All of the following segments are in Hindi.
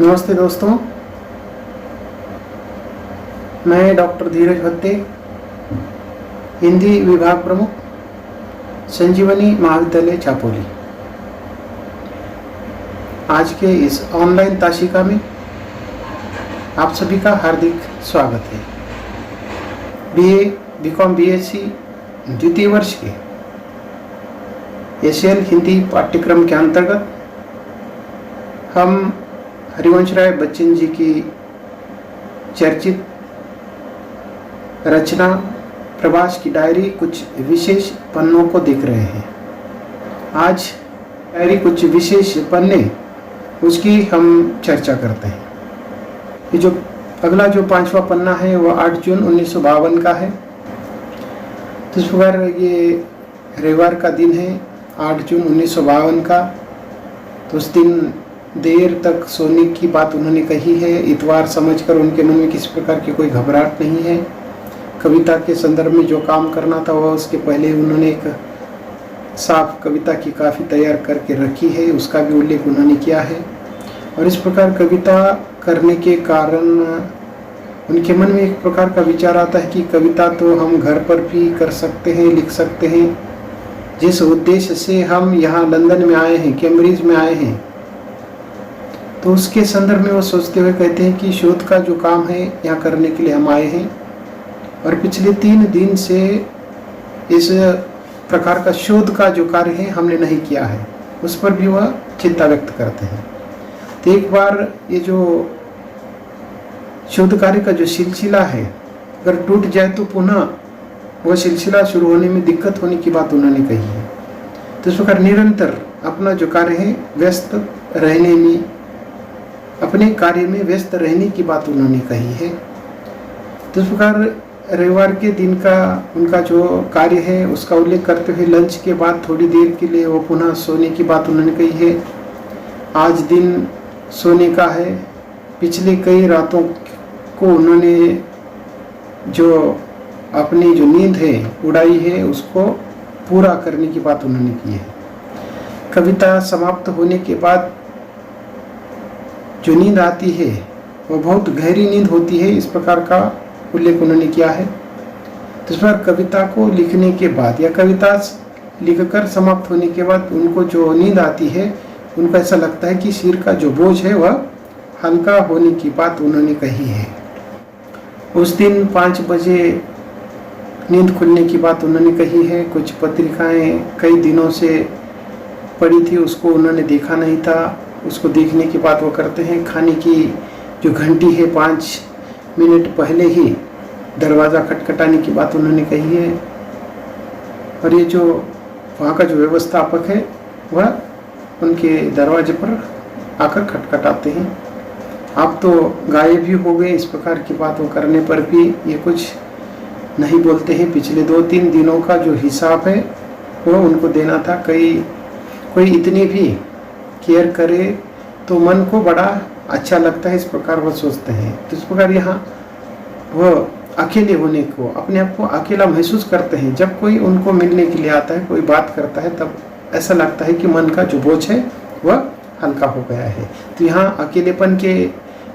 नमस्ते दोस्तों, मैं डॉक्टर धीरज भत्ते, हिंदी विभाग प्रमुख, संजीवनी महाविद्यालय चापोली। आज के इस ऑनलाइन ताशिका में आप सभी का हार्दिक स्वागत है। बीए, बीकॉम, बीएससी द्वितीय वर्ष के एशियन हिंदी पाठ्यक्रम के अंतर्गत हम हरिवंश राय बच्चन जी की चर्चित रचना प्रवास की डायरी कुछ विशेष पन्नों को देख रहे हैं। आज डायरी कुछ विशेष पन्ने उसकी हम चर्चा करते हैं। ये जो अगला जो 5वां पन्ना है वह 8 जून 1952 का है। तो इस प्रकार ये रविवार का दिन है 8 जून 1952 का। तो उस दिन देर तक सोने की बात उन्होंने कही है। इतवार समझकर उनके मन में किसी प्रकार की कोई घबराहट नहीं है। कविता के संदर्भ में जो काम करना था वह उसके पहले उन्होंने एक साफ कविता की काफ़ी तैयार करके रखी है, उसका भी उल्लेख उन्होंने किया है। और इस प्रकार कविता करने के कारण उनके मन में एक प्रकार का विचार आता है कि कविता तो हम घर पर भी कर सकते हैं, लिख सकते हैं। जिस उद्देश्य से हम यहाँ लंदन में आए हैं, कैम्ब्रिज में आए हैं, तो उसके संदर्भ में वो सोचते हुए कहते हैं कि शोध का जो काम है यहाँ करने के लिए हम आए हैं और पिछले 3 दिन से इस प्रकार का शोध का जो कार्य है हमने नहीं किया है, उस पर भी वह चिंता व्यक्त करते हैं। तो एक बार ये जो शोध कार्य का जो सिलसिला है अगर टूट जाए तो पुनः वह सिलसिला शुरू होने में दिक्कत होने की बात उन्होंने कही है। तो इस प्रकार निरंतर अपना जो कार्य है व्यस्त रहने में, अपने कार्य में व्यस्त रहने की बात उन्होंने कही है। तो इस प्रकार रविवार के दिन का उनका जो कार्य है उसका उल्लेख करते हुए लंच के बाद थोड़ी देर के लिए वो पुनः सोने की बात उन्होंने कही है। आज दिन सोने का है। पिछले कई रातों को उन्होंने जो अपनी जो नींद है उड़ाई है उसको पूरा करने की बात उन्होंने की है। कविता समाप्त होने के बाद जो नींद आती है वो बहुत गहरी नींद होती है, इस प्रकार का उल्लेख उन्होंने किया है। तो इस बार कविता को लिखने के बाद या कविता लिखकर समाप्त होने के बाद उनको जो नींद आती है उनको ऐसा लगता है कि सिर का जो बोझ है वह हल्का होने की बात उन्होंने कही है। उस दिन 5 बजे नींद खुलने की बात उन्होंने कही है। कुछ पत्रिकाएं कई दिनों से पड़ी थी, उसको उन्होंने देखा नहीं था, उसको देखने की बात वो करते हैं। खाने की जो घंटी है 5 मिनट पहले ही दरवाज़ा खटखटाने की बात उन्होंने कही है। और ये जो वहाँ का जो व्यवस्थापक है वह उनके दरवाजे पर आकर खटखटाते हैं। आप तो गायब ही हो गए, इस प्रकार की बात वो करने पर भी ये कुछ नहीं बोलते हैं। पिछले 2-3 दिनों का जो हिसाब है वो उनको देना था। कोई इतनी भी केयर करे तो मन को बड़ा अच्छा लगता है, इस प्रकार वह सोचते हैं। तो इस प्रकार यहाँ वह अकेले होने को, अपने आप को अकेला महसूस करते हैं। जब कोई उनको मिलने के लिए आता है, कोई बात करता है, तब ऐसा लगता है कि मन का जो बोझ है वह हल्का हो गया है। तो यहाँ अकेलेपन के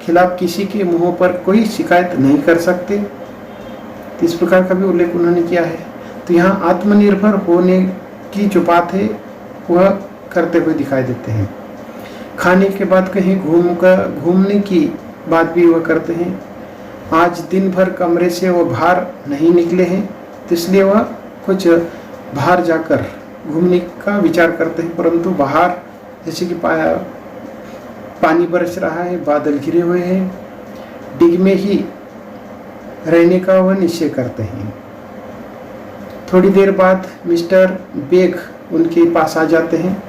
खिलाफ किसी के मुंह पर कोई शिकायत नहीं कर सकते, तो इस प्रकार का भी उल्लेख उन्होंने किया है। तो यहाँ आत्मनिर्भर होने की जो बात है वह करते हुए दिखाई देते हैं। खाने के बाद कहीं घूमने की बात भी वह करते हैं। आज दिन भर कमरे से वो बाहर नहीं निकले हैं, तो इसलिए वह कुछ बाहर जाकर घूमने का विचार करते हैं। परंतु बाहर जैसे कि पानी बरस रहा है, बादल घिरे हुए हैं, डिग में ही रहने का वह निश्चय करते हैं। थोड़ी देर बाद मिस्टर बेग उनके पास आ जाते हैं।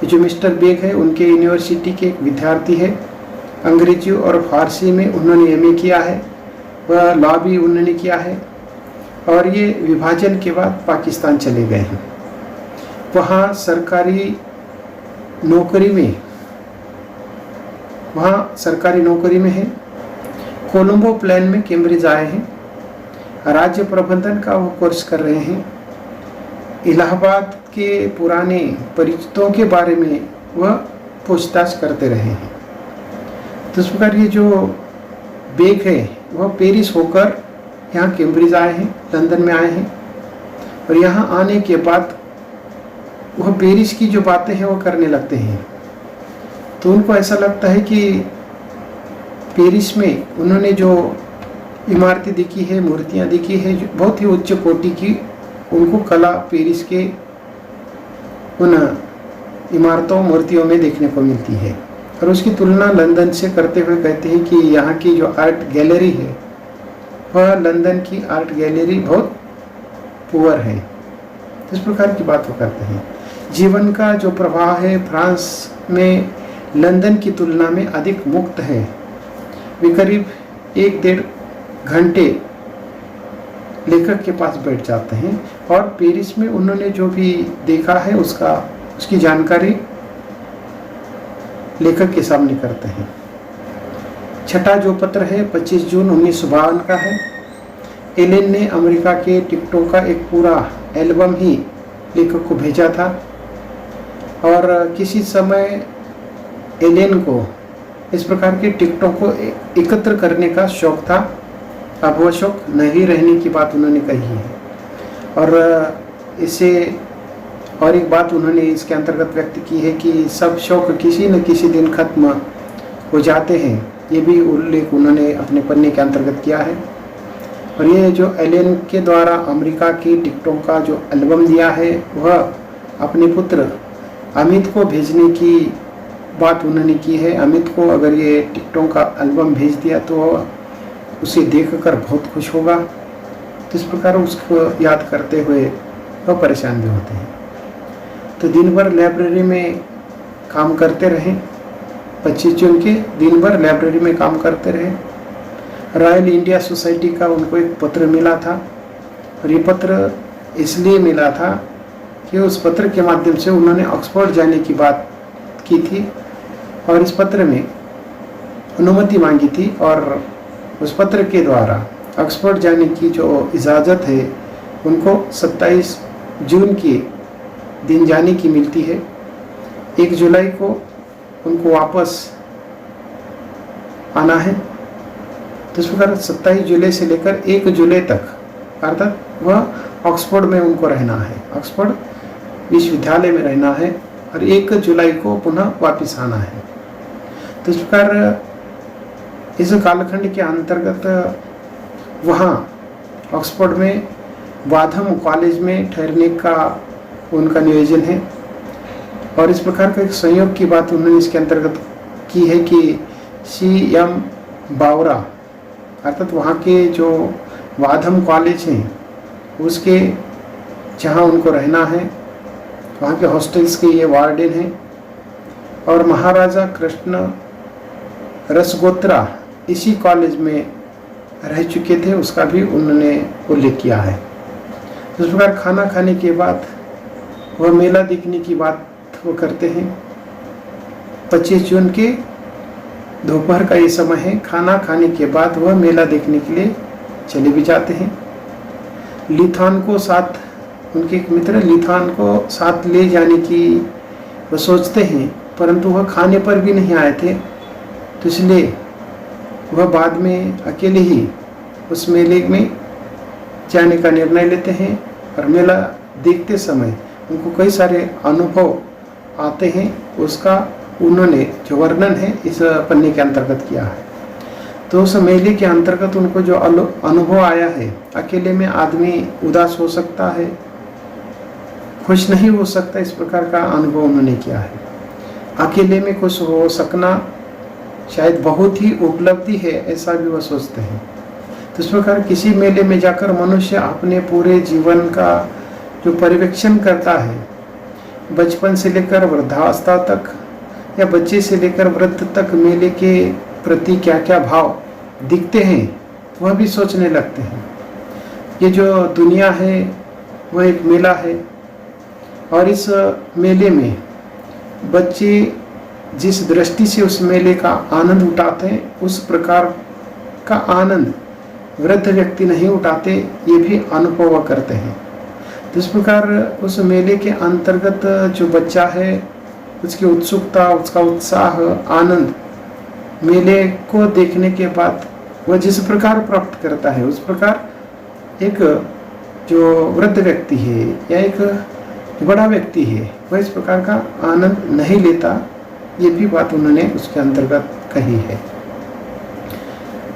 जो मिस्टर बेग है उनके यूनिवर्सिटी के एक विद्यार्थी है। अंग्रेजी और फारसी में उन्होंने एमए किया है, वह लॉ भी उन्होंने किया है और ये विभाजन के बाद पाकिस्तान चले गए हैं। वहाँ सरकारी नौकरी में है। कोलंबो प्लान में कैम्ब्रिज आए हैं। राज्य प्रबंधन का वो कोर्स कर रहे हैं। इलाहाबाद के पुराने परिचितों के बारे में वह पूछताछ करते रहे हैं। तो इस प्रकार ये जो बेग है वह पेरिस होकर यहाँ कैम्ब्रिज आए हैं, लंदन में आए हैं, और यहाँ आने के बाद वह पेरिस की जो बातें हैं वो करने लगते हैं। तो उनको ऐसा लगता है कि पेरिस में उन्होंने जो इमारतें देखी है, मूर्तियाँ देखी है, जो बहुत ही उच्च कोटि की उनको कला पेरिस के उन इमारतों मूर्तियों में देखने को मिलती है। और उसकी तुलना लंदन से करते हुए कहते हैं कि यहाँ की जो आर्ट गैलरी है वह लंदन की आर्ट गैलरी बहुत पुअर है। इस प्रकार की बात वो करते हैं। जीवन का जो प्रवाह है फ्रांस में लंदन की तुलना में अधिक मुक्त है। वे करीब 1-1.5 घंटे लेखक के पास बैठ जाते हैं और पेरिस में उन्होंने जो भी देखा है उसकी जानकारी लेखक के सामने करते हैं। छठा जो पत्र है 25 जून 1952 का है। एलेन ने अमेरिका के टिकटों का एक पूरा एल्बम ही लेखक को भेजा था और किसी समय एलेन को इस प्रकार के टिकटों को एकत्र करने का शौक था। अब वह शौक नहीं रहने की बात उन्होंने कही है। और इसे और एक बात उन्होंने इसके अंतर्गत व्यक्त की है कि सब शौक किसी न किसी दिन खत्म हो जाते हैं। ये भी उल्लेख उन्होंने अपने पन्ने के अंतर्गत किया है। और ये जो एलेन के द्वारा अमेरिका की टिकटों का जो एल्बम दिया है वह अपने पुत्र अमित को भेजने की बात उन्होंने की है। अमित को अगर ये टिकटों का एल्बम भेज दिया तो उसे देखकर बहुत खुश होगा। तो इस प्रकार उसको याद करते हुए वह परेशान भी होते हैं। तो दिन भर लाइब्रेरी में काम करते रहे। 25 जून के दिन भर लाइब्रेरी में काम करते रहे। रॉयल इंडिया सोसाइटी का उनको एक पत्र मिला था और ये पत्र इसलिए मिला था कि उस पत्र के माध्यम से उन्होंने ऑक्सफोर्ड जाने की बात की थी और इस पत्र में अनुमति मांगी थी और उस पत्र के द्वारा ऑक्सफोर्ड जाने की जो इजाज़त है उनको 27 जून के दिन जाने की मिलती है। 1 जुलाई को उनको वापस आना है। तो इस प्रकार 27 जुलाई से लेकर 1 जुलाई तक अर्थात वह ऑक्सफोर्ड में उनको रहना है, ऑक्सफोर्ड विश्वविद्यालय में रहना है और 1 जुलाई को पुनः वापस आना है। तो इस प्रकार इस कालखंड के अंतर्गत वहाँ ऑक्सफोर्ड में वाधम कॉलेज में ठहरने का उनका नियोजन है। और इस प्रकार का एक संयोग की बात उन्होंने इसके अंतर्गत की है कि CM बावरा अर्थात वहाँ के जो वाधम कॉलेज हैं उसके जहाँ उनको रहना है वहाँ के हॉस्टल्स के ये वार्डन हैं और महाराजा कृष्ण रसगोत्रा इसी कॉलेज में रह चुके थे, उसका भी उन्होंने उल्लेख किया है। इस प्रकार खाना खाने के बाद वह मेला देखने की बात वो करते हैं। 25 जून के दोपहर का ये समय है। खाना खाने के बाद वह मेला देखने के लिए चले भी जाते हैं। लिथान को साथ उनके एक मित्र लिथान को साथ ले जाने की वो सोचते हैं परंतु वह खाने पर भी नहीं आए थे, तो इसलिए वह बाद में अकेले ही उस मेले में जाने का निर्णय लेते हैं। और मेला देखते समय उनको कई सारे अनुभव आते हैं, उसका उन्होंने जो वर्णन है इस पन्ने के अंतर्गत किया है। तो उस मेले के अंतर्गत उनको जो अनुभव आया है, अकेले में आदमी उदास हो सकता है, खुश नहीं हो सकता, इस प्रकार का अनुभव उन्होंने किया है। अकेले में खुश हो सकना शायद बहुत ही उपलब्धि है, ऐसा भी वह सोचते हैं। तो इस प्रकार किसी मेले में जाकर मनुष्य अपने पूरे जीवन का जो पर्यवेक्षण करता है, बचपन से लेकर वृद्धावस्था तक या बच्चे से लेकर वृद्ध तक मेले के प्रति क्या क्या भाव दिखते हैं वह भी सोचने लगते हैं। ये जो दुनिया है वह एक मेला है और इस मेले में बच्चे जिस दृष्टि से उस मेले का आनंद उठाते हैं उस प्रकार का आनंद वृद्ध व्यक्ति नहीं उठाते, ये भी अनुभव करते हैं। तो इस प्रकार उस मेले के अंतर्गत जो बच्चा है उसकी उत्सुकता, उसका उत्साह, आनंद मेले को देखने के बाद वह जिस प्रकार प्राप्त करता है, उस प्रकार एक जो वृद्ध व्यक्ति है या एक बड़ा व्यक्ति है वह इस प्रकार का आनंद नहीं लेता। ये भी बात उन्होंने उसके अंतर्गत कही है।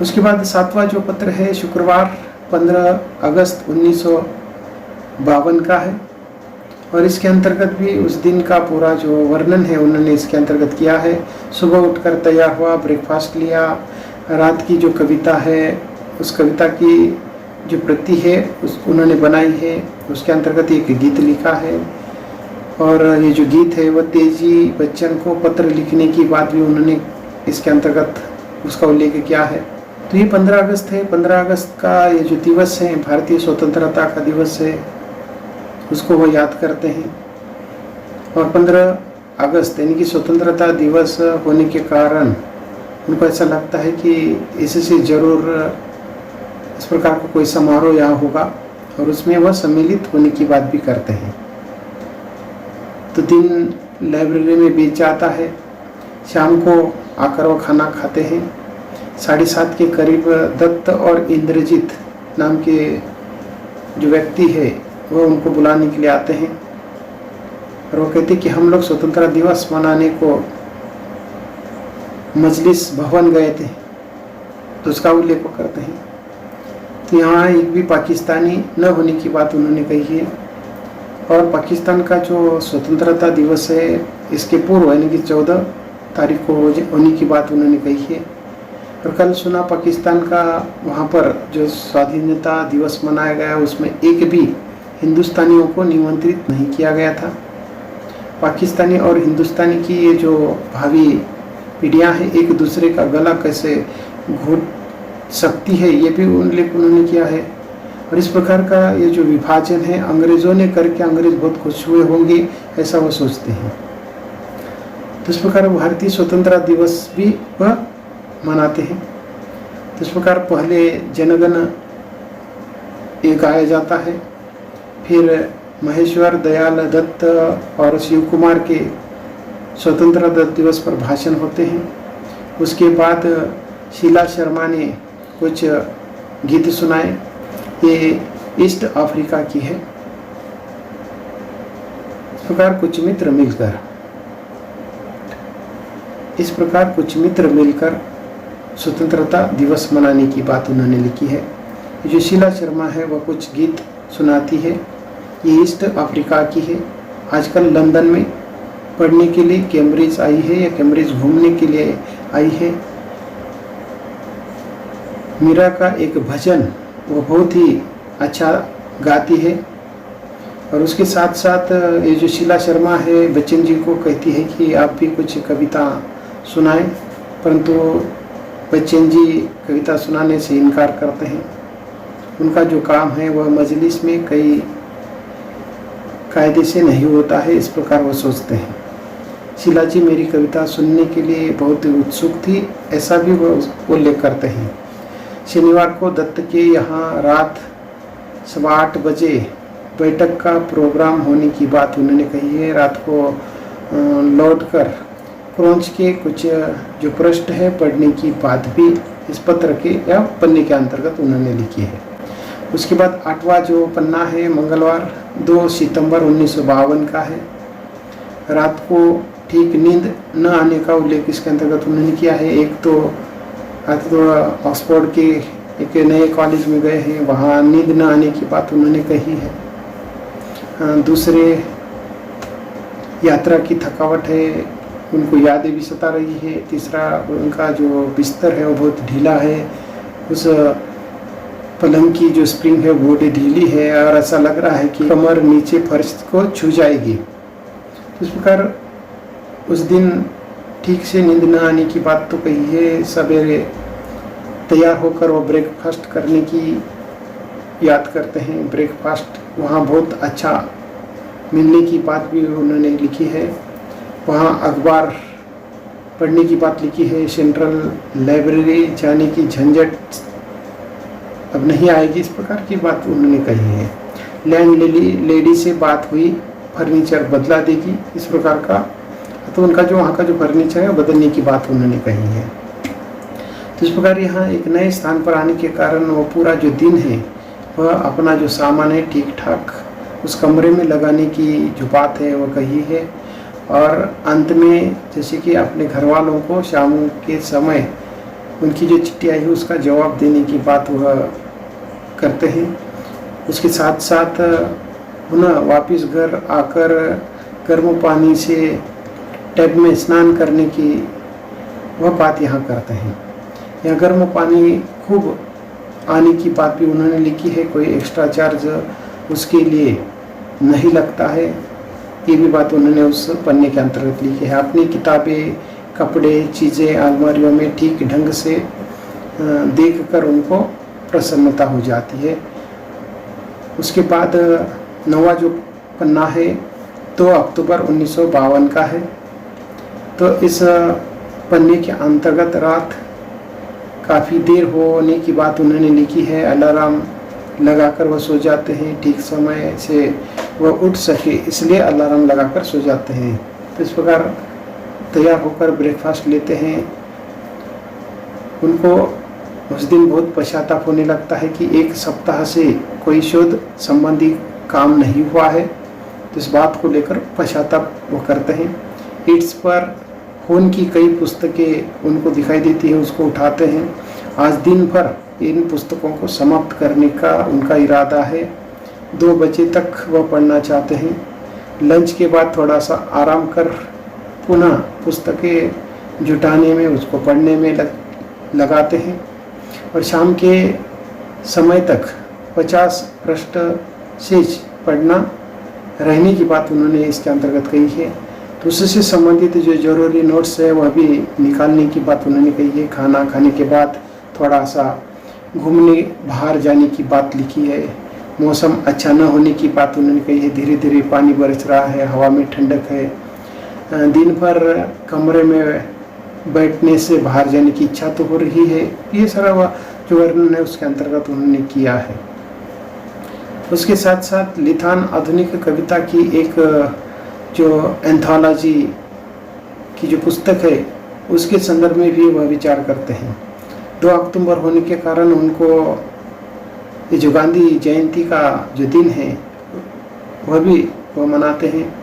उसके बाद 7वां जो पत्र है शुक्रवार 15 अगस्त 1952 का है, और इसके अंतर्गत भी उस दिन का पूरा जो वर्णन है उन्होंने इसके अंतर्गत किया है। सुबह उठकर तैयार हुआ, ब्रेकफास्ट लिया, रात की जो कविता है उस कविता की जो प्रति है उस उन्होंने बनाई है, उसके अंतर्गत एक गीत लिखा है। और ये जो गीत है वह तेजी बच्चन को पत्र लिखने की बात भी उन्होंने इसके अंतर्गत उसका उल्लेख किया है। तो ये 15 अगस्त है। 15 अगस्त का ये जो दिवस है भारतीय स्वतंत्रता का दिवस है, उसको वो याद करते हैं। और 15 अगस्त यानी कि स्वतंत्रता दिवस होने के कारण उनको ऐसा लगता है कि इससे ज़रूर इस प्रकार का कोई समारोह यहाँ होगा, और उसमें वह सम्मिलित होने की बात भी करते हैं। तो दिन लाइब्रेरी में बीत जाता है। शाम को आकर वह खाना खाते हैं। 7:30 के करीब दत्त और इंद्रजीत नाम के जो व्यक्ति है वह उनको बुलाने के लिए आते हैं, और वो कहते कि हम लोग स्वतंत्रता दिवस मनाने को मजलिस भवन गए थे, तो उसका उल्लेख करते हैं। तो यहाँ एक भी पाकिस्तानी न होने की बात उन्होंने कही है। और पाकिस्तान का जो स्वतंत्रता दिवस है इसके पूर्व यानी कि 14 तारीख को होने की बात उन्होंने कही है। और कल सुना पाकिस्तान का वहाँ पर जो स्वाधीनता दिवस मनाया गया उसमें एक भी हिंदुस्तानियों को निमंत्रित नहीं किया गया था। पाकिस्तानी और हिंदुस्तानी की ये जो भावी पीढ़ियाँ हैं एक दूसरे का गला कैसे घोट सकती है ये भी उल्लेख उन्होंने किया है। और इस प्रकार का ये जो विभाजन है अंग्रेज़ों ने करके अंग्रेज बहुत खुश हुए होंगे ऐसा वो सोचते हैं। तो इस प्रकार भारतीय स्वतंत्रता दिवस भी वह मनाते हैं। तो इस प्रकार पहले जनगण ये गाया जाता है, फिर महेश्वर दयाल दत्त और शिव कुमार के स्वतंत्रता दिवस पर भाषण होते हैं। उसके बाद शीला शर्मा ने कुछ गीत सुनाए। ये ईस्ट अफ्रीका की है। इस प्रकार कुछ मित्र मिलकर स्वतंत्रता दिवस मनाने की बात उन्होंने लिखी है। जो शीला शर्मा है वह कुछ गीत सुनाती है। ये ईस्ट अफ्रीका की है। आजकल लंदन में पढ़ने के लिए कैम्ब्रिज आई है या कैम्ब्रिज घूमने के लिए आई है। मीरा का एक भजन वो बहुत ही अच्छा गाती है। और उसके साथ साथ ये जो शीला शर्मा है बच्चन जी को कहती है कि आप भी कुछ कविता सुनाएं, परंतु बच्चन जी कविता सुनाने से इनकार करते हैं। उनका जो काम है वह मजलिस में कई कायदे से नहीं होता है, इस प्रकार वो सोचते हैं। शीला जी मेरी कविता सुनने के लिए बहुत उत्सुक थी, ऐसा भी वो उल्लेख करते हैं। शनिवार को दत्त के यहाँ रात 8:15 बजे बैठक का प्रोग्राम होने की बात उन्होंने कही है। रात को लौटकर क्रोंच के कुछ जो पृष्ठ है पढ़ने की बात भी इस पत्र के या पन्ने के अंतर्गत उन्होंने लिखी है। उसके बाद 8वां जो पन्ना है मंगलवार 2 सितंबर 1952 का है। रात को ठीक नींद न आने का उल्लेख इसके अंतर्गत उन्होंने किया है। एक तो ऑक्सफोर्ड के एक नए कॉलेज में गए हैं, वहाँ नींद न आने की बात उन्होंने कही है। दूसरे यात्रा की थकावट है, उनको यादें भी सता रही है। तीसरा उनका जो बिस्तर है वो बहुत ढीला है, उस पलंग की जो स्प्रिंग है वो ढीली है और ऐसा लग रहा है कि कमर नीचे फर्श को छू जाएगी। इस प्रकार उस दिन ठीक से नींद न आने की बात तो कही है। सवेरे तैयार होकर वो ब्रेकफास्ट करने की याद करते हैं। ब्रेकफास्ट वहाँ बहुत अच्छा मिलने की बात भी उन्होंने लिखी है। वहाँ अखबार पढ़ने की बात लिखी है। सेंट्रल लाइब्रेरी जाने की झंझट अब नहीं आएगी, इस प्रकार की बात उन्होंने कही है। लैंड लेडी से बात हुई, फर्नीचर बदला देगी, इस प्रकार का तो उनका जो वहाँ का जो फर्नीचर है बदलने की बात उन्होंने कही है। तो इस प्रकार यहाँ एक नए स्थान पर आने के कारण वो पूरा जो दिन है वह अपना जो सामान है ठीक ठाक उस कमरे में लगाने की जो बात है वह कही है। और अंत में जैसे कि अपने घर वालों को शाम के समय उनकी जो चिट्ठी आई है उसका जवाब देने की बात वह करते हैं। उसके साथ साथ पुनः वापस घर आकर गर्म पानी से टब में स्नान करने की वह बात यहाँ करते हैं। यहाँ गर्म पानी खूब आने की बात भी उन्होंने लिखी है, कोई एक्स्ट्रा चार्ज उसके लिए नहीं लगता है, ये भी बात उन्होंने उस पन्ने के अंतर्गत लिखी है। अपनी किताबें, कपड़े, चीज़ें अलमारियों में ठीक ढंग से देखकर उनको प्रसन्नता हो जाती है। उसके बाद नवा जो पन्ना है 2 अक्टूबर 1952 का है। तो इस पन्ने के अंतर्गत रात काफ़ी देर होने की बात उन्होंने लिखी है। अलार्म लगाकर वह सो जाते हैं, ठीक समय से वह उठ सके इसलिए अलार्म लगाकर सो जाते हैं। तो इस प्रकार तैयार होकर ब्रेकफास्ट लेते हैं। उनको उस दिन बहुत पश्चाताप होने लगता है कि 1 सप्ताह से कोई शोध संबंधी काम नहीं हुआ है, तो इस बात को लेकर पश्चाताप वो करते हैं। ईट्स पर खून की कई पुस्तकें उनको दिखाई देती है, उसको उठाते हैं। आज दिन भर इन पुस्तकों को समाप्त करने का उनका इरादा है। 2 बजे तक वह पढ़ना चाहते हैं। लंच के बाद थोड़ा सा आराम कर पुनः पुस्तकें जुटाने में, उसको पढ़ने में लगाते हैं और शाम के समय तक 50 पृष्ठ शेष पढ़ना रहने की बात उन्होंने इसके अंतर्गत कही है। तो उससे संबंधित जो जरूरी नोट्स है वह भी निकालने की बात उन्होंने कही है। खाना खाने के बाद थोड़ा सा घूमने बाहर जाने की बात लिखी है। मौसम अच्छा न होने की बात उन्होंने कही है। धीरे धीरे पानी बरस रहा है, हवा में ठंडक है। दिन भर कमरे में बैठने से बाहर जाने की इच्छा तो हो रही है। ये सारा वह जो वर्णन है उसके अंतर्गत उन्होंने किया है। उसके साथ साथ लिथान आधुनिक कविता की एक जो एंथोलॉजी की जो पुस्तक है उसके संदर्भ में भी वह विचार करते हैं। 2 अक्टूबर होने के कारण उनको ये जो गांधी जयंती का जो दिन है वह भी वह मनाते हैं।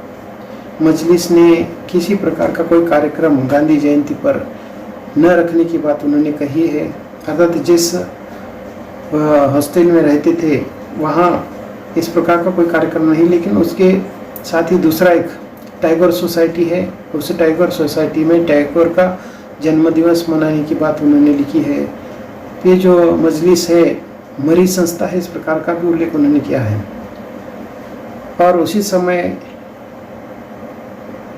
मजलिस ने किसी प्रकार का कोई कार्यक्रम गांधी जयंती पर न रखने की बात उन्होंने कही है। अर्थात जिस हॉस्टल में रहते थे वहाँ इस प्रकार का कोई कार्यक्रम नहीं, लेकिन उसके साथ ही दूसरा एक टैगोर सोसाइटी है। उस टैगोर सोसाइटी में टैगोर का जन्मदिवस मनाने की बात उन्होंने लिखी है। ये जो मजलिस है मरी संस्था है, इस प्रकार का भी उल्लेख उन्होंने किया है। और उसी समय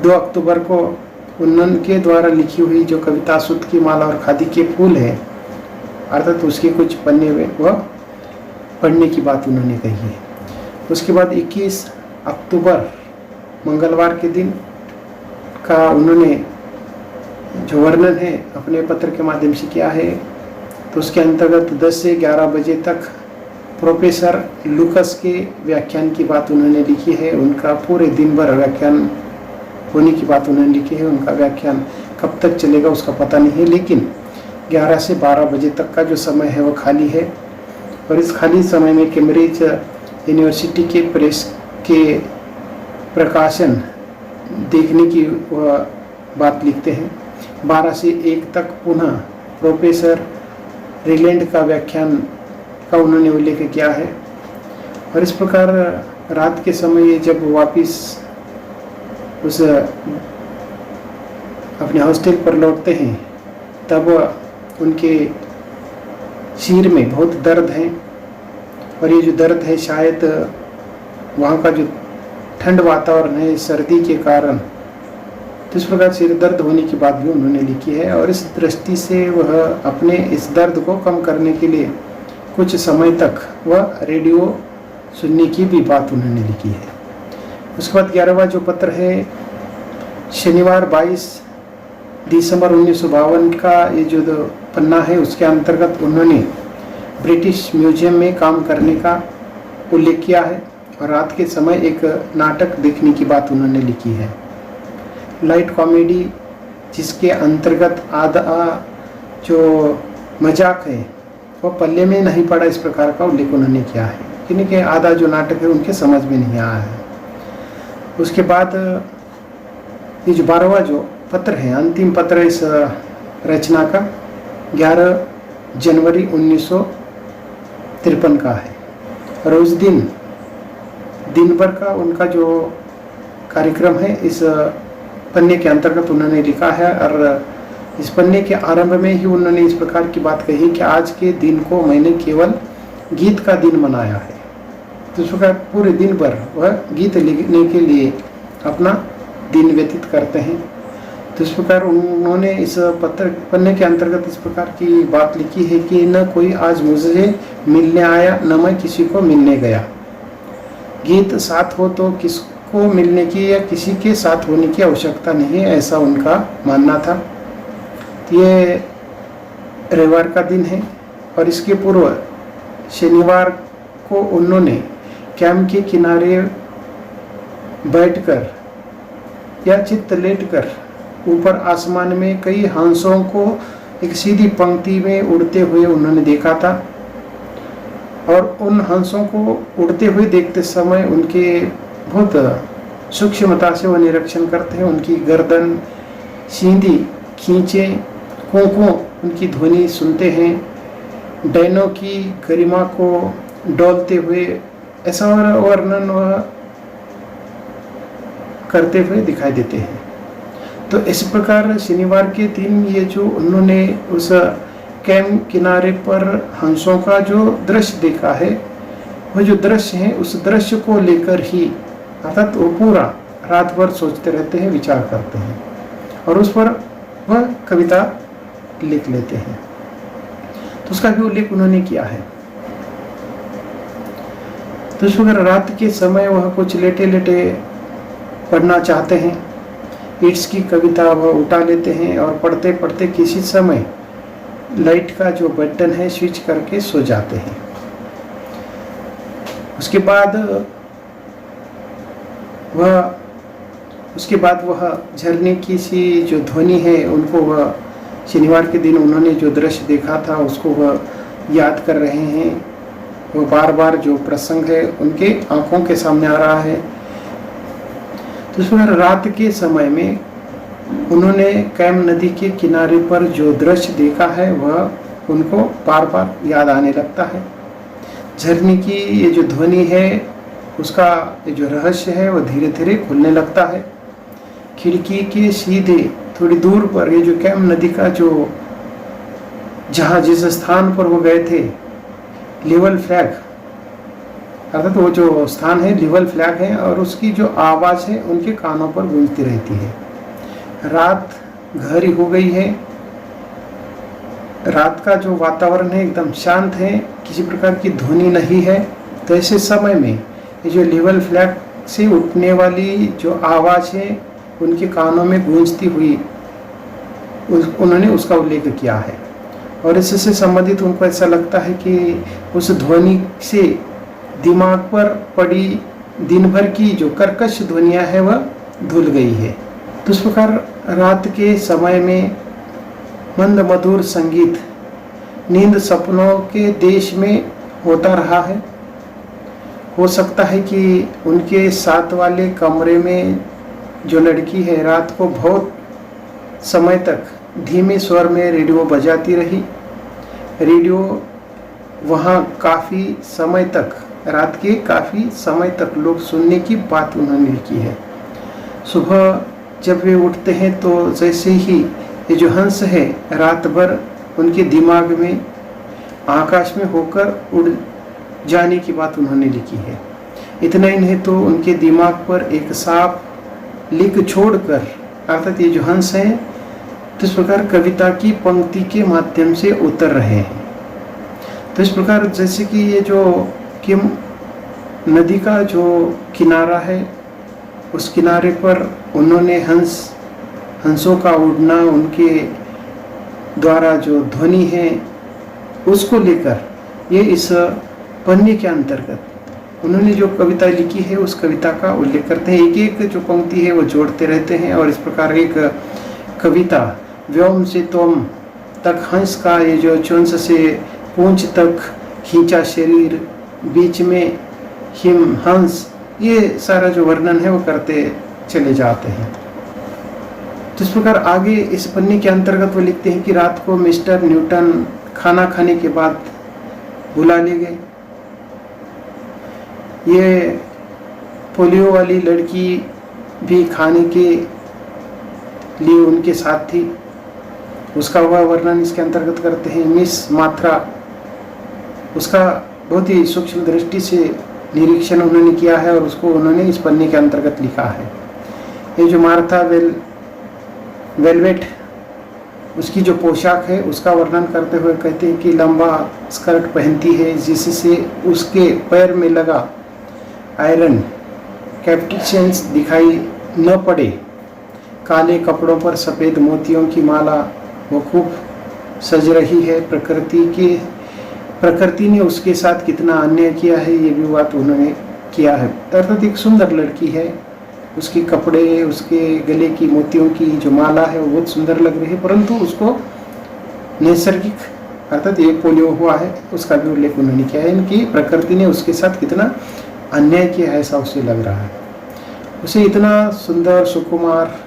2 अक्टूबर को उनके द्वारा लिखी हुई जो कविता सूत की माला और खादी के फूल है, अर्थात उसके कुछ पन्ने में वह पढ़ने की बात उन्होंने कही है। उसके बाद 21 अक्टूबर मंगलवार के दिन का उन्होंने जो वर्णन है अपने पत्र के माध्यम से किया है। तो उसके अंतर्गत 10 से 11 बजे तक प्रोफेसर लुकस के व्याख्यान की बात उन्होंने लिखी है। उनका पूरे दिन भर व्याख्यान होने की बात उन्होंने लिखी है। उनका व्याख्यान कब तक चलेगा उसका पता नहीं है, लेकिन 11 से 12 बजे तक का जो समय है वो खाली है। और इस खाली समय में कैम्ब्रिज यूनिवर्सिटी के प्रेस के प्रकाशन देखने की वह बात लिखते हैं। 12 से 1 तक पुनः प्रोफेसर रिलैंड का व्याख्यान का उन्होंने उल्लेख किया है। और इस प्रकार रात के समय जब वापिस उस अपने हॉस्टल पर लौटते हैं तब उनके सिर में बहुत दर्द है। और ये जो दर्द है शायद वहाँ का जो ठंड वातावरण है, सर्दी के कारण, तो इस प्रकार सिर दर्द होने की बात भी उन्होंने लिखी है। और इस दृष्टि से वह अपने इस दर्द को कम करने के लिए कुछ समय तक वह रेडियो सुनने की भी बात उन्होंने लिखी है। उसके बाद 11वां जो पत्र है शनिवार 22 दिसंबर 1952 का ये जो पन्ना है उसके अंतर्गत उन्होंने ब्रिटिश म्यूजियम में काम करने का उल्लेख किया है। और रात के समय एक नाटक देखने की बात उन्होंने लिखी है, लाइट कॉमेडी, जिसके अंतर्गत आधा जो मजाक है वह पल्ले में नहीं पड़ा, इस प्रकार का उल्लेख उन्होंने किया है। क्योंकि आधा जो नाटक है उनके समझ में नहीं आया है। उसके बाद ये जो 12वां जो पत्र है, अंतिम पत्र इस रचना का 11 जनवरी 1953 का है। और उस दिन भर का उनका जो कार्यक्रम है इस पन्ने के अंतर्गत उन्होंने लिखा है। और इस पन्ने के आरंभ में ही उन्होंने इस प्रकार की बात कही कि आज के दिन को मैंने केवल गीत का दिन मनाया है। तो इस प्रकार पूरे दिन भर वह गीत लिखने के लिए अपना दिन व्यतीत करते हैं। तो इस प्रकार उन्होंने इस पन्ने के अंतर्गत इस प्रकार की बात लिखी है कि न कोई आज मुझे मिलने आया, न मैं किसी को मिलने गया। गीत साथ हो तो किसको मिलने की या किसी के साथ होने की आवश्यकता नहीं है, ऐसा उनका मानना था। ये रविवार का दिन है और इसके पूर्व शनिवार को उन्होंने कैंप के किनारे बैठकर या चित्त लेटकर ऊपर आसमान में कई हंसों को एक सीधी पंक्ति में उड़ते हुए उन्होंने देखा था। और उन हंसों को उड़ते हुए देखते समय उनके बहुत सूक्ष्मता से वह निरीक्षण करते हैं। उनकी गर्दन सीधी खींचे, कों उनकी ध्वनि सुनते हैं, डैनों की गरिमा को डोलते हुए ऐसा वर्णन वह करते हुए दिखाई देते हैं। तो इस प्रकार शनिवार के दिन ये जो उन्होंने उस कैंप किनारे पर हंसों का जो दृश्य देखा है, वह जो दृश्य है उस दृश्य को लेकर ही अर्थात वो पूरा रात भर सोचते रहते हैं, विचार करते हैं और उस पर वह कविता लिख लेते हैं। तो उसका भी उल्लेख उन्होंने किया है। तो इस प्रकार रात के समय वह कुछ लेटे लेटे पढ़ना चाहते हैं, ईट्स की कविता वह उठा लेते हैं और पढ़ते पढ़ते किसी समय लाइट का जो बटन है स्विच करके सो जाते हैं। उसके बाद वह झरने की सी जो ध्वनि है उनको वह शनिवार के दिन उन्होंने जो दृश्य देखा था उसको वह याद कर रहे हैं। वो बार बार जो प्रसंग है उनके आंखों के सामने आ रहा है। तो इसमें रात के समय में उन्होंने कैम नदी के किनारे पर जो दृश्य देखा है वह उनको बार बार याद आने लगता है। झरने की ये जो ध्वनि है उसका ये जो रहस्य है वह धीरे धीरे खुलने लगता है। खिड़की के सीधे थोड़ी दूर पर ये जो कैम नदी का जो जहाँ जिस स्थान पर वो गए थे लेवल फ्लैग अर्थात वो जो स्थान है लेवल फ्लैग है और उसकी जो आवाज़ है उनके कानों पर गूंजती रहती है। रात गहरी हो गई है, रात का जो वातावरण है एकदम शांत है, किसी प्रकार की ध्वनि नहीं है। तो ऐसे समय में ये जो लेवल फ्लैग से उठने वाली जो आवाज़ है उनके कानों में गूंजती हुई उन्होंने उसका उल्लेख किया है। और इससे संबंधित उनको ऐसा लगता है कि उस ध्वनि से दिमाग पर पड़ी दिन भर की जो कर्कश ध्वनियाँ है वह धुल गई है। तो इस प्रकार रात के समय में मंद मधुर संगीत नींद सपनों के देश में होता रहा है। हो सकता है कि उनके साथ वाले कमरे में जो लड़की है रात को बहुत समय तक धीमे स्वर में रेडियो बजाती रही। रेडियो वहाँ काफ़ी समय तक रात के काफ़ी समय तक लोग सुनने की बात उन्होंने लिखी है। सुबह जब वे उठते हैं तो जैसे ही ये जो हंस है रात भर उनके दिमाग में आकाश में होकर उड़ जाने की बात उन्होंने लिखी है। इतना ही नहीं तो उनके दिमाग पर एक सांप लिख छोड़कर अर्थात ये जो हंस हैं तो इस प्रकार कविता की पंक्ति के माध्यम से उतर रहे हैं। तो इस प्रकार जैसे कि ये जो किम नदी का जो किनारा है उस किनारे पर उन्होंने हंसों का उड़ना उनके द्वारा जो ध्वनि है उसको लेकर ये इस पन्ने के अंतर्गत उन्होंने जो कविता लिखी है उस कविता का उल्लेख करते हैं। एक एक जो पंक्ति है वो जोड़ते रहते हैं और इस प्रकार एक कविता व्योम से त्वम तक हंस का ये जो चोंच से पूंछ तक खींचा शरीर, बीच में हिम हंस, ये सारा जो वर्णन है वो करते चले जाते हैं। तो इस प्रकार आगे इस पन्ने के अंतर्गत वो लिखते हैं कि रात को मिस्टर न्यूटन खाना खाने के बाद बुला ले गए। ये पोलियो वाली लड़की भी खाने के लिए उनके साथ थी, उसका वह वर्णन इसके अंतर्गत करते हैं। मिस मात्रा, उसका बहुत ही सूक्ष्म दृष्टि से निरीक्षण उन्होंने किया है और उसको उन्होंने इस पन्ने के अंतर्गत लिखा है। ये जो मार्था वेलवेट, उसकी जो पोशाक है उसका वर्णन करते हुए कहते हैं कि लंबा स्कर्ट पहनती है जिससे उसके पैर में लगा आयरन कैप्टिशंस दिखाई न पड़े। काले कपड़ों पर सफ़ेद मोतियों की माला, वो खूब सज रही है। प्रकृति ने उसके साथ कितना अन्याय किया है, ये भी बात उन्होंने किया है। अर्थात एक सुंदर लड़की है, उसके कपड़े, उसके गले की मोतियों की जो माला है वो बहुत सुंदर लग रही है, परंतु उसको नैसर्गिक अर्थात एक पोलियो हुआ है उसका भी उल्लेख उन्होंने किया है। इनकी प्रकृति ने उसके साथ कितना अन्याय किया है ऐसा उसे लग रहा है। उसे इतना सुंदर सुकुमार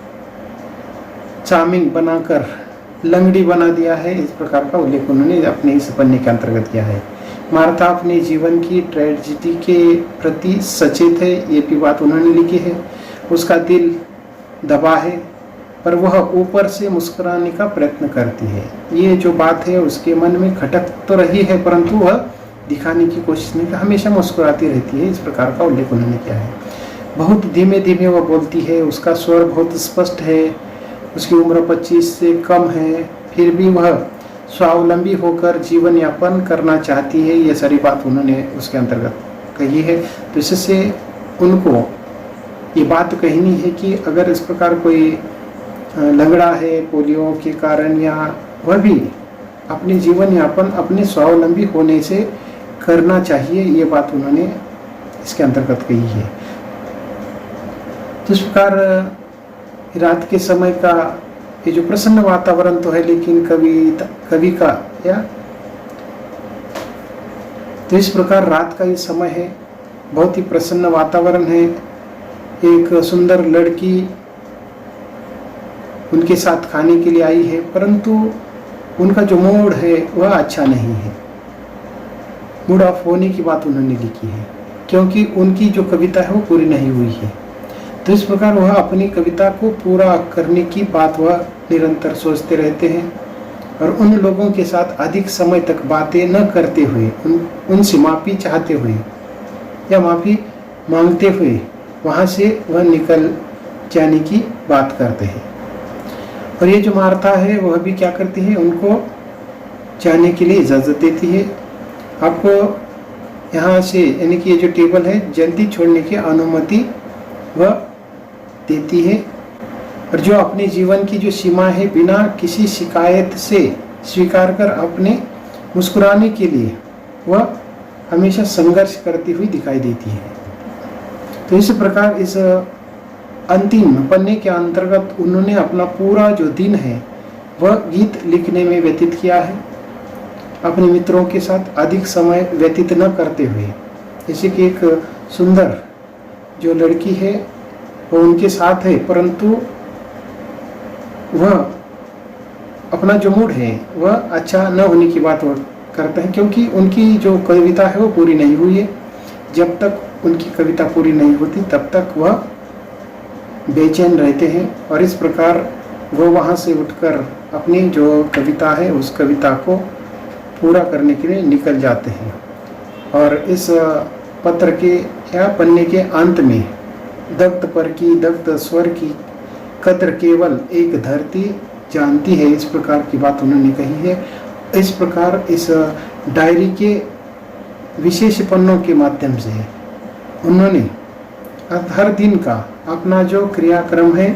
चार्मिंग बनाकर लंगड़ी बना दिया है, इस प्रकार का उल्लेख उन्होंने अपने इस पन्ने के अंतर्गत किया है। मार्था अपने जीवन की ट्रेजिडी के प्रति सचेत है, ये भी बात उन्होंने लिखी है। उसका दिल दबा है पर वह ऊपर से मुस्कुराने का प्रयत्न करती है। ये जो बात है उसके मन में खटक तो रही है परंतु वह दिखाने की कोशिश नहीं, हमेशा मुस्कुराती रहती है, इस प्रकार का उल्लेख उन्होंने किया है। बहुत धीमे धीमे वह बोलती है, उसका स्वर बहुत स्पष्ट है। उसकी उम्र 25 से कम है, फिर भी वह स्वावलंबी होकर जीवन यापन करना चाहती है। ये सारी बात उन्होंने उसके अंतर्गत कही है। तो इससे उनको ये बात कहनी है कि अगर इस प्रकार कोई लंगड़ा है पोलियो के कारण, या वह भी अपने जीवन यापन अपने स्वावलंबी होने से करना चाहिए, ये बात उन्होंने इसके अंतर्गत कही है। तो इस प्रकार रात के समय का ये जो प्रसन्न वातावरण तो है, लेकिन कवि का या तो इस प्रकार रात का ये समय है, बहुत ही प्रसन्न वातावरण है। एक सुंदर लड़की उनके साथ खाने के लिए आई है, परंतु उनका जो मूड है वह अच्छा नहीं है। मूड ऑफ होने की बात उन्होंने लिखी है, क्योंकि उनकी जो कविता है वो पूरी नहीं हुई है। तो इस प्रकार वह अपनी कविता को पूरा करने की बात वह निरंतर सोचते रहते हैं और उन लोगों के साथ अधिक समय तक बातें न करते हुए, उनसे माफ़ी चाहते हुए या माफ़ी मांगते हुए वहाँ से वह निकल जाने की बात करते हैं। और ये जो मार्था है वह भी क्या करती है, उनको जाने के लिए इजाज़त देती है। आपको यहाँ से यानी कि ये जो टेबल है जल्दी छोड़ने की अनुमति वह देती है, और जो अपने जीवन की जो सीमा है बिना किसी शिकायत से स्वीकार कर अपने मुस्कुराने के लिए वह हमेशा संघर्ष करती हुई दिखाई देती है। तो इस प्रकार इस अंतिम पन्ने के अंतर्गत उन्होंने अपना पूरा जो दिन है वह गीत लिखने में व्यतीत किया है, अपने मित्रों के साथ अधिक समय व्यतीत न करते हुए। जैसे कि एक सुंदर जो लड़की है वो उनके साथ है, परंतु वह अपना जो मूड है वह अच्छा न होने की बात करते हैं, क्योंकि उनकी जो कविता है वो पूरी नहीं हुई है। जब तक उनकी कविता पूरी नहीं होती तब तक वह बेचैन रहते हैं, और इस प्रकार वह वहाँ से उठकर अपनी जो कविता है उस कविता को पूरा करने के लिए निकल जाते हैं। और इस पत्र के या पन्ने के अंत में दग्ध पर की दग्ध स्वर की कद्र केवल एक धरती जानती है, इस प्रकार की बात उन्होंने कही है। इस प्रकार इस डायरी के विशेष पन्नों के माध्यम से उन्होंने हर दिन का अपना जो क्रियाक्रम है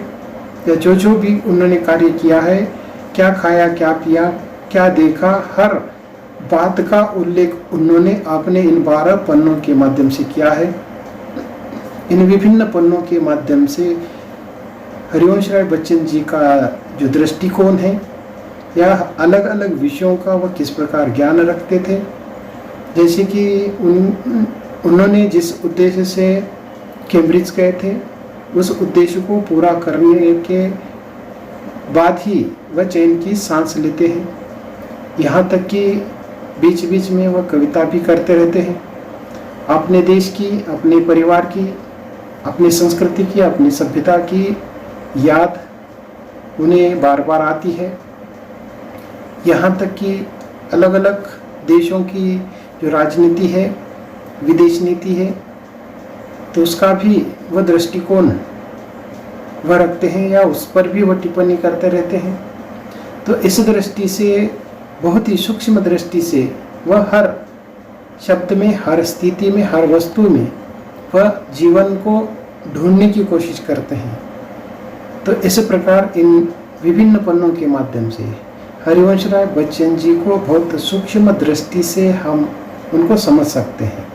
या जो भी उन्होंने कार्य किया है, क्या खाया, क्या पिया, क्या देखा, हर बात का उल्लेख उन्होंने अपने इन 12 पन्नों के माध्यम से किया है। इन विभिन्न पन्नों के माध्यम से हरिवंश राय बच्चन जी का जो दृष्टिकोण है या अलग अलग विषयों का वह किस प्रकार ज्ञान रखते थे। जैसे कि उन्होंने जिस उद्देश्य से कैम्ब्रिज गए थे, उस उद्देश्य को पूरा करने के बाद ही वह चैन की सांस लेते हैं। यहाँ तक कि बीच बीच में वह कविता भी करते रहते हैं। अपने देश की, अपने परिवार की, अपनी संस्कृति की, अपनी सभ्यता की याद उन्हें बार बार आती है। यहाँ तक कि अलग अलग देशों की जो राजनीति है, विदेश नीति है, तो उसका भी वह दृष्टिकोण वह रखते हैं या उस पर भी वह टिप्पणी करते रहते हैं। तो इस दृष्टि से, बहुत ही सूक्ष्म दृष्टि से वह हर शब्द में, हर स्थिति में, हर वस्तु में वह जीवन को ढूंढने की कोशिश करते हैं। तो इस प्रकार इन विभिन्न पन्नों के माध्यम से हरिवंश राय बच्चन जी को बहुत सूक्ष्म दृष्टि से हम उनको समझ सकते हैं।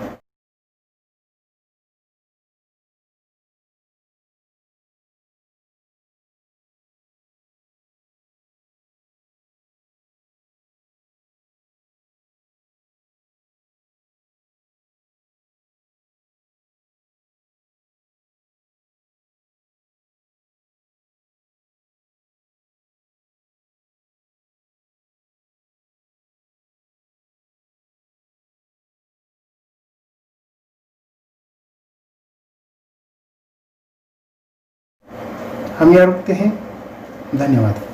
हम यहाँ रुकते हैं। धन्यवाद।